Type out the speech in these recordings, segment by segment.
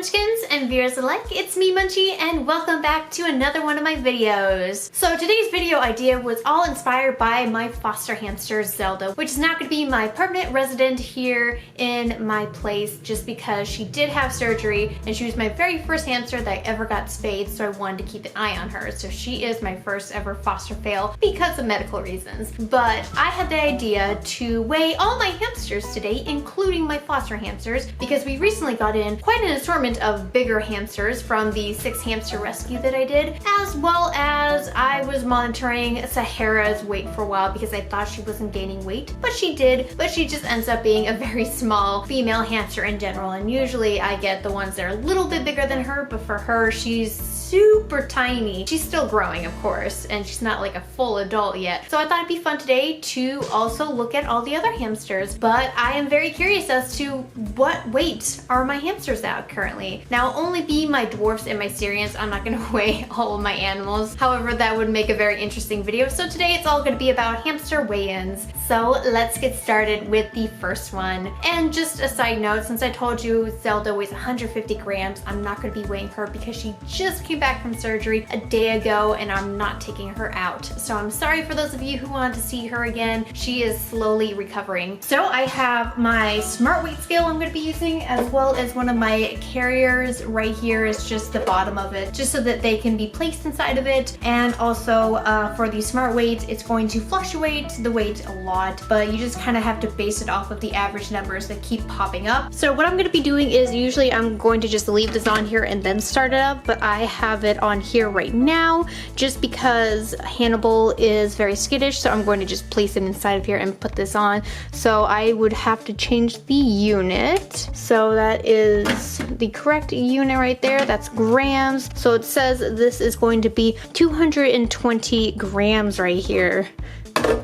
Munchkins and viewers alike, it's me Munchie and welcome back to another one of my videos. So today's video idea was all inspired by my foster hamster Zelda, which is now going to be my permanent resident here in my place just because she did have surgery and she was my very first hamster that I ever got spayed, so I wanted to keep an eye on her. So she is my first ever foster fail because of medical reasons. But I had the idea to weigh all my hamsters today, including my foster hamsters, because we recently got in quite an assortment of bigger hamsters from the 6 hamster rescue that I did, as well as I was monitoring Sahara's weight for a while because I thought she wasn't gaining weight, but she did, but she just ends up being a very small female hamster in general, and usually I get the ones that are a little bit bigger than her, but for her she's super tiny. She's still growing, of course, and she's not like a full adult yet. So I thought it'd be fun today to also look at all the other hamsters, but I am very curious as to what weight are my hamsters at currently. Now, it'll only be my dwarfs and my Syrians. I'm not gonna weigh all of my animals. However, that would make a very interesting video. So today it's all gonna be about hamster weigh-ins. So let's get started with the first one. And just a side note, since I told you Zelda weighs 150 grams, I'm not gonna be weighing her because she just came back from surgery a day ago and I'm not taking her out. So I'm sorry for those of you who want to see her again. She is slowly recovering. So I have my smart weight scale I'm going to be using, as well as one of my carriers. Right here is just the bottom of it, just so that they can be placed inside of it. And also for the smart weight, it's going to fluctuate the weight a lot, but you just kind of have to base it off of the average numbers that keep popping up. So what I'm going to be doing is usually I'm going to just leave this on here and then start it up, but I have it on here right now just because Hannibal is very skittish, so I'm going to just place it inside of here and put this on. So I would have to change the unit. So that is the correct unit right there. That's grams. So it says this is going to be 220 grams right here.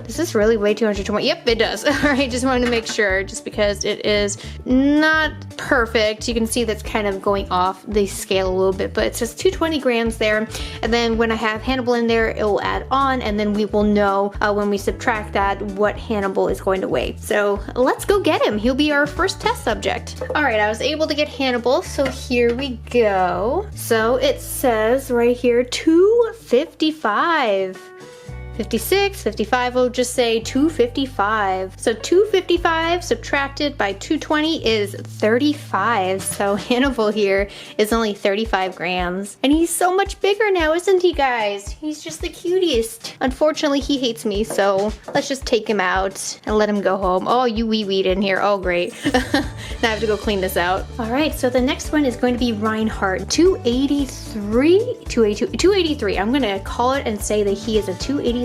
Does this really weigh 220? Yep, it does. All right, just wanted to make sure, just because it is not perfect. You can see that's kind of going off the scale a little bit, but it says 220 grams there. And then when I have Hannibal in there, it will add on, and then we will know when we subtract that what Hannibal is going to weigh. So let's go get him. He'll be our first test subject. All right, I was able to get Hannibal, so here we go. So it says right here 255. 56, 55, we'll just say 255. So 255 subtracted by 220 is 35. So Hannibal here is only 35 grams. And he's so much bigger now, isn't he, guys? He's just the cutest. Unfortunately, he hates me, so let's just take him out and let him go home. Oh, you wee-weed in here. Oh, great. Now I have to go clean this out. All right, so the next one is going to be Reinhardt. 283. I'm gonna call it and say that he is a 283.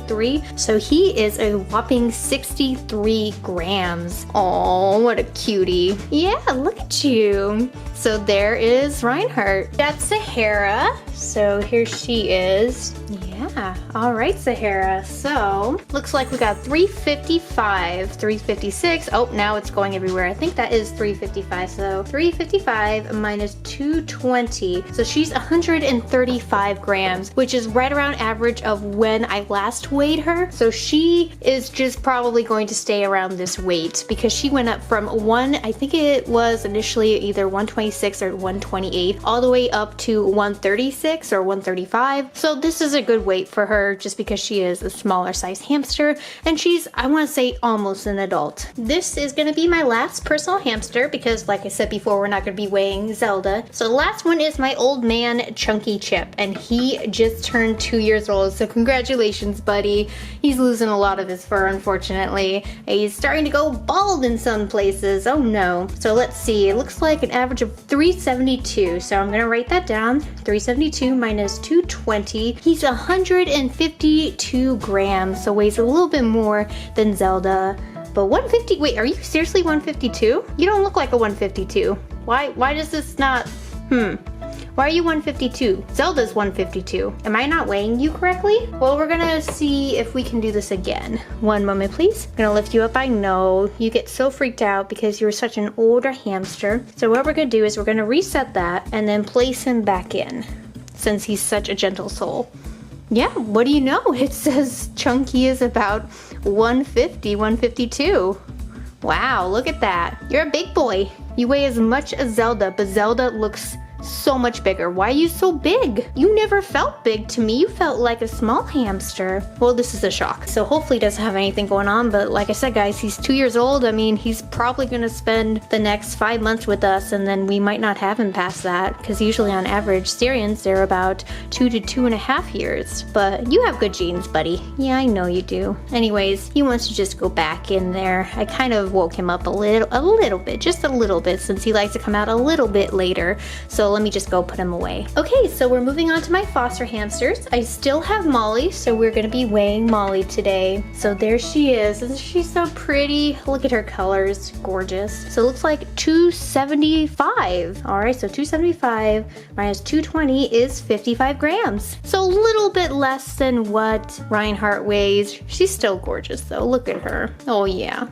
So he is a whopping 63 grams. Oh, what a cutie. Yeah, look at you. So there is Reinhardt. That's Sahara. So here she is. Yeah. All right, Sahara. So looks like we got 355, 356. Oh, now it's going everywhere. I think that is 355. So 355 minus 220. So she's 135 grams, which is right around average of when I last weighed her. So she is just probably going to stay around this weight because she went up from I think it was initially either 126 or 128, all the way up to 136 or 135. So this is a good weight for her just because she is a smaller size hamster and she's, I want to say, almost an adult. This is going to be my last personal hamster because, like I said before, we're not going to be weighing Zelda. So the last one is my old man Chunky Chip, and he just turned 2 years old. So congratulations, buddy. He's losing a lot of his fur, unfortunately. He's starting to go bald in some places. Oh no. So let's see. It looks like an average of 372. So I'm going to write that down. 372 minus 220. He's 152 grams. So weighs a little bit more than Zelda. But 150, wait, are you seriously 152? You don't look like a 152. Why does this not, Why are you 152? Zelda's 152. Am I not weighing you correctly? Well, we're gonna see if we can do this again. One moment, please. I'm gonna lift you up. I know you get so freaked out because you're such an older hamster. So what we're gonna do is we're gonna reset that and then place him back in since he's such a gentle soul. Yeah, what do you know? It says Chunky is about 150, 152. Wow, look at that. You're a big boy. You weigh as much as Zelda, but Zelda looks so much bigger. Why are you so big? You never felt big to me. You felt like a small hamster. Well, this is a shock. So hopefully he doesn't have anything going on. But like I said, guys, he's 2 years old. I mean, he's probably going to spend the next 5 months with us, and then we might not have him past that, because usually on average, Syrians, they're about 2 to 2.5 years. But you have good genes, buddy. Yeah, I know you do. Anyways, he wants to just go back in there. I kind of woke him up a little bit, just a little bit, since he likes to come out a little bit later. So let me just go put him away. Okay, so we're moving on to my foster hamsters. I still have Molly, so we're gonna be weighing Molly today. So there she is. Isn't she so pretty? Look at her colors, gorgeous. So it looks like 275. All right, so 275 minus 220 is 55 grams. So a little bit less than what Reinhardt weighs. She's still gorgeous though. Look at her. Oh yeah.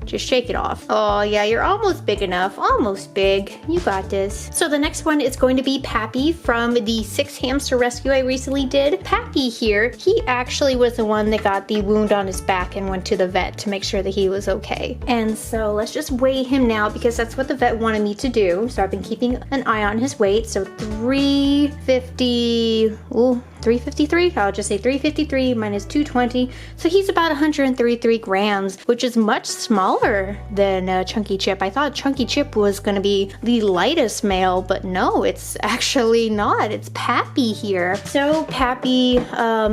Just shake it off. Oh yeah, you're almost big enough. Almost big. You got this. So the next one is going to be Pappi from the 6 hamster rescue I recently did. Pappi here, he actually was the one that got the wound on his back and went to the vet to make sure that he was okay. And so let's just weigh him now, because that's what the vet wanted me to do. So I've been keeping an eye on his weight. So 353, I'll just say 353 minus 220. So he's about 133 grams, which is much smaller than Chunky Chip. I thought Chunky Chip was gonna be the lightest male, but no, it's actually not. It's Pappi here. So Pappi,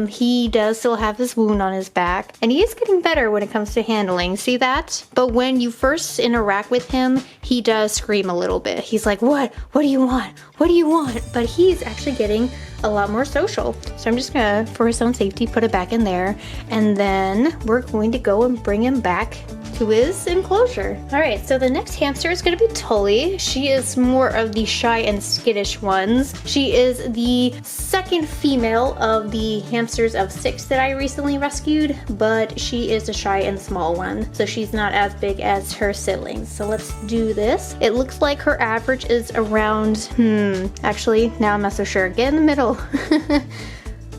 he does still have this wound on his back, and he is getting better when it comes to handling. See that? But when you first interact with him, he does scream a little bit. He's like, what? What do you want? What do you want? But he's actually getting a lot more social. So I'm just gonna, for his own safety, put it back in there. And then we're going to go and bring him back to his enclosure. All right, so the next hamster is gonna be Tully. She is more of the shy and skittish ones. She is the second female of the hamsters of 6 that I recently rescued, but she is a shy and small one. So she's not as big as her siblings. So let's do this. It looks like her average is around, actually, now I'm not so sure. Get in the middle.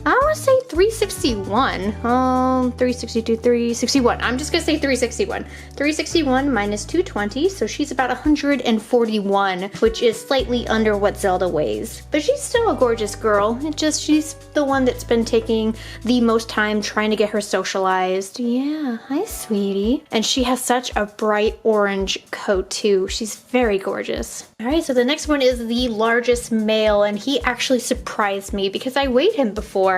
I want to say 361. 362, 361. I'm just going to say 361. 361 minus 220, so she's about 141, which is slightly under what Zelda weighs. But she's still a gorgeous girl. She's the one that's been taking the most time trying to get her socialized. Yeah, hi, sweetie. And she has such a bright orange coat, too. She's very gorgeous. All right, so the next one is the largest male, and he actually surprised me because I weighed him before.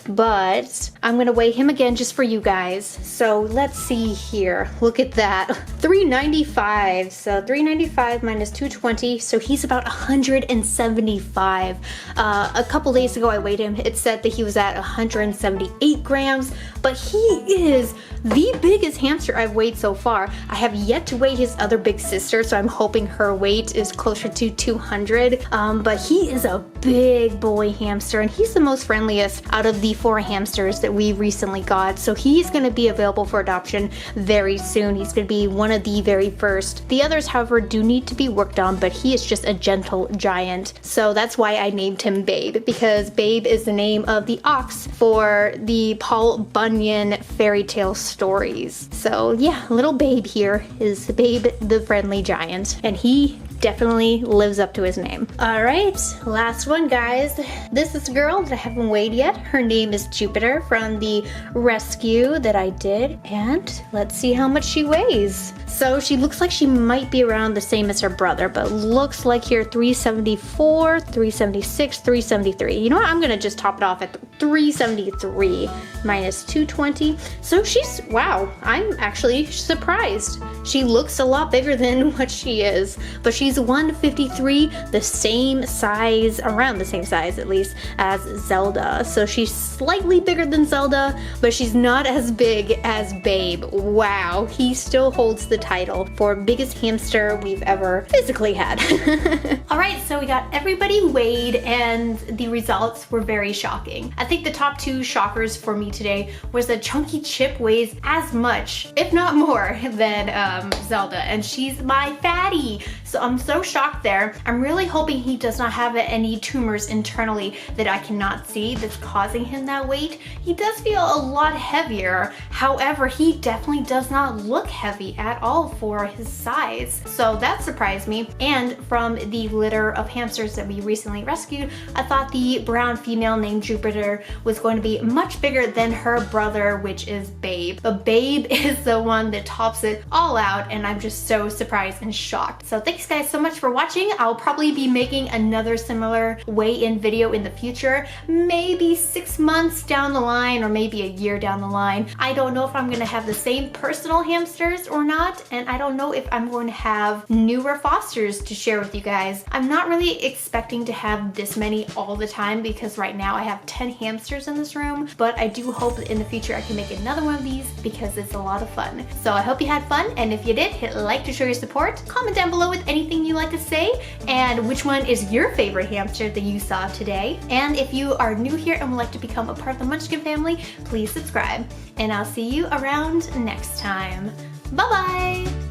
But I'm gonna weigh him again just for you guys. So let's see here. Look at that. 395. So 395 minus 220. So he's about 175. A couple days ago I weighed him. It said that he was at 178 grams. But he is the biggest hamster I've weighed so far. I have yet to weigh his other big sister, so I'm hoping her weight is closer to 200. But he is a big boy hamster, and he's the most friendliest out of the 4 hamsters that we recently got. So he's gonna be available for adoption very soon. He's gonna be one of the very first. The others, however, do need to be worked on, but he is just a gentle giant. So that's why I named him Babe, because Babe is the name of the ox for the Paul Bunyan fairy tale stories. So yeah, little Babe here is Babe the friendly giant, and he definitely lives up to his name. All right, last one, guys. This is a girl that I haven't weighed yet. Her name is Jupiter from the rescue that I did, and let's see how much she weighs. So she looks like she might be around the same as her brother, but looks like here 374, 376, 373. You know what? I'm gonna just top it off at 373 minus 220. So she's, wow, I'm actually surprised. She looks a lot bigger than what she is, but she's 153, the same size, around the same size at least, as Zelda. So she's slightly bigger than Zelda, but she's not as big as Babe. Wow, he still holds the title for biggest hamster we've ever physically had. All right, so we got everybody weighed, and the results were very shocking. I think the top 2 shockers for me today was that Chunky Chip weighs as much, if not more, than Zelda, and she's my fatty. So So I'm so shocked there. I'm really hoping he does not have any tumors internally that I cannot see that's causing him that weight. He does feel a lot heavier. However, he definitely does not look heavy at all for his size. So that surprised me. And from the litter of hamsters that we recently rescued, I thought the brown female named Jupiter was going to be much bigger than her brother, which is Babe. But Babe is the one that tops it all out, and I'm just so surprised and shocked. So thanks guys so much for watching. I'll probably be making another similar weigh-in video in the future, maybe 6 months down the line or maybe a year down the line. I don't know if I'm gonna have the same personal hamsters or not, and I don't know if I'm going to have newer fosters to share with you guys. I'm not really expecting to have this many all the time because right now I have 10 hamsters in this room, but I do hope that in the future I can make another one of these because it's a lot of fun. So I hope you had fun, and if you did, hit like to show your support. Comment down below with anything you'd like to say and which one is your favorite hamster that you saw today. And if you are new here and would like to become a part of the Munchkin family, please subscribe. And I'll see you around next time. Bye bye!